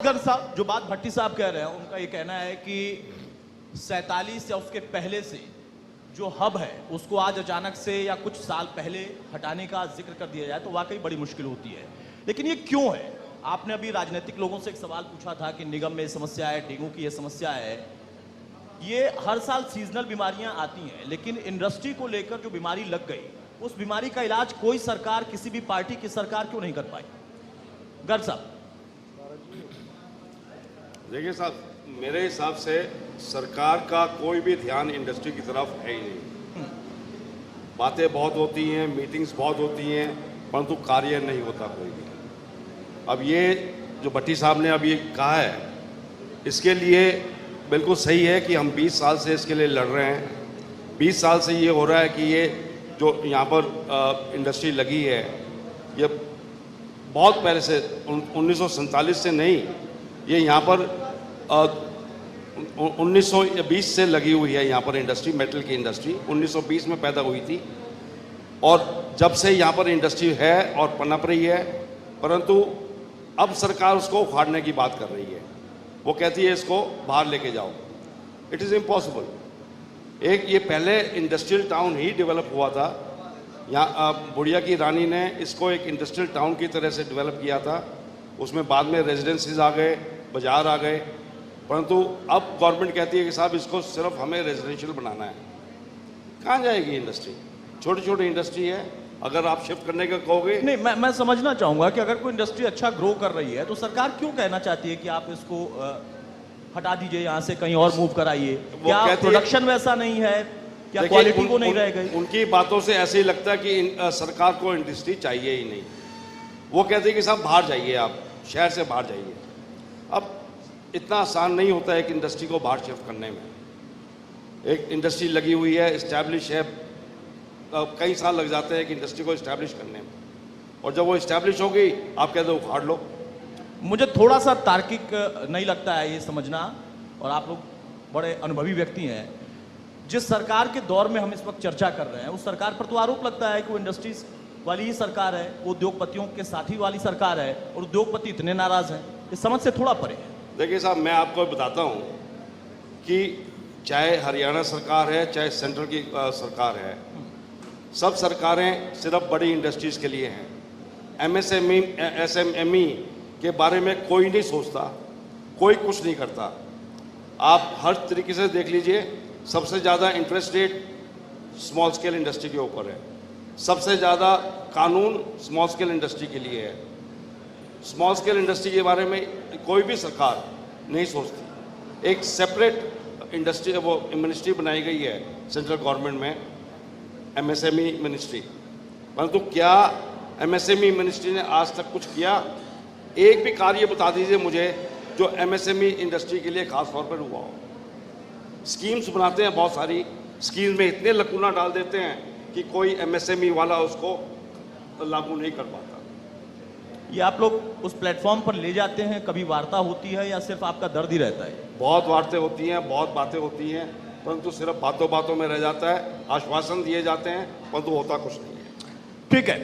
गर्ग साहब, जो बात भट्टी साहब कह रहे हैं, उनका ये कहना है कि 47 या उसके पहले से जो हब है उसको आज अचानक से या कुछ साल पहले हटाने का जिक्र कर दिया जाए तो वाकई बड़ी मुश्किल होती है। लेकिन ये क्यों है? आपने अभी राजनीतिक लोगों से एक सवाल पूछा था कि निगम में समस्या है, डेंगू की ये समस्या है। ये हर साल सीजनल बीमारियां आती हैं, लेकिन इंडस्ट्री को लेकर जो बीमारी लग गई, उस बीमारी का इलाज कोई सरकार, किसी भी पार्टी की सरकार क्यों नहीं कर पाई? गर्ग साहब। देखिए साहब, मेरे हिसाब से सरकार का कोई भी ध्यान इंडस्ट्री की तरफ है ही नहीं। बातें बहुत होती हैं, मीटिंग्स बहुत होती हैं, परंतु कार्य नहीं होता कोई भी। अब ये जो भट्टी साहब ने अभी कहा है, इसके लिए बिल्कुल सही है कि हम 20 साल से इसके लिए लड़ रहे हैं। 20 साल से ये हो रहा है कि ये जो यहाँ पर इंडस्ट्री लगी है, ये बहुत पहले से 1947 से नहीं, ये यहाँ पर 1920 से लगी हुई है। यहाँ पर इंडस्ट्री, मेटल की इंडस्ट्री 1920 में पैदा हुई थी और जब से यहाँ पर इंडस्ट्री है और पनप रही है, परंतु अब सरकार उसको उखाड़ने की बात कर रही है। वो कहती है इसको बाहर लेके जाओ। It is impossible. एक ये पहले इंडस्ट्रियल टाउन ही डेवलप हुआ था। यहाँ बुढ़िया की रानी ने इसको एक इंडस्ट्रियल टाउन की तरह से डेवलप किया था। उसमें बाद में रेजिडेंसीज आ गए, बाजार आ गए, परंतु अब गवर्नमेंट कहती है कि साहब इसको सिर्फ हमें रेजिडेंशियल बनाना है। कहाँ जाएगी इंडस्ट्री? छोटी छोटी इंडस्ट्री है, अगर आप शिफ्ट करने का कहोगे। नहीं, मैं समझना चाहूंगा कि अगर कोई इंडस्ट्री अच्छा ग्रो कर रही है तो सरकार क्यों कहना चाहती है कि आप इसको हटा दीजिए, यहाँ से कहीं और मूव कराइए? क्या प्रोडक्शन वैसा नहीं है? क्या क्वालिटी वो नहीं रह गई? उनकी बातों से ऐसे ही लगता है कि सरकार को इंडस्ट्री चाहिए ही नहीं। वो कहते हैं कि साहब बाहर जाइए, आप शहर से बाहर जाइए। अब इतना आसान नहीं होता है एक इंडस्ट्री को बाहर शिफ्ट करने में। एक इंडस्ट्री लगी हुई है, इस्टेब्लिश है, कई साल लग जाते हैं एक इंडस्ट्री को इस्टेब्लिश करने में, और जब वो इस्टेब्लिश होगी आप कहते हो उखाड़ लो। मुझे थोड़ा सा तार्किक नहीं लगता है ये समझना, और आप लोग बड़े अनुभवी व्यक्ति हैं। जिस सरकार के दौर में हम इस वक्त चर्चा कर रहे हैं, उस सरकार पर तो आरोप लगता है कि वो इंडस्ट्रीज वाली ही सरकार है, वो उद्योगपतियों के साथी वाली सरकार है, और उद्योगपति इतने नाराज हैं। इस समझ से थोड़ा परे है। देखिए साहब, मैं आपको बताता हूँ कि चाहे हरियाणा सरकार है, चाहे सेंट्रल की सरकार है, सब सरकारें सिर्फ बड़ी इंडस्ट्रीज के लिए हैं। एमएसएमई, एसएमएमई के बारे में कोई नहीं सोचता, कोई कुछ नहीं करता। आप हर तरीके से देख लीजिए, सबसे ज़्यादा interest rate small scale industry के ऊपर है, सबसे ज़्यादा कानून स्मॉल स्केल इंडस्ट्री के लिए है। स्मॉल स्केल इंडस्ट्री के बारे में कोई भी सरकार नहीं सोचती। एक सेपरेट इंडस्ट्री, वो मिनिस्ट्री बनाई गई है सेंट्रल गवर्नमेंट में, एमएसएमई मिनिस्ट्री, परंतु क्या एमएसएमई मिनिस्ट्री ने आज तक कुछ किया? एक भी कार्य बता दीजिए मुझे जो एमएसएमई इंडस्ट्री के लिए खास तौर पर हुआ हो। स्कीम्स बनाते हैं बहुत सारी, स्कीम्स में इतने लकूना डाल देते हैं कि कोई एमएसएमई वाला उसको लागू नहीं कर पाता। ये आप लोग उस प्लेटफॉर्म पर ले जाते हैं, कभी वार्ता होती है या सिर्फ आपका दर्द ही रहता है? बहुत वार्तें होती हैं, बहुत बातें होती हैं, परंतु सिर्फ बातों बातों में रह जाता है। आश्वासन दिए जाते हैं, परंतु होता कुछ नहीं है। ठीक है।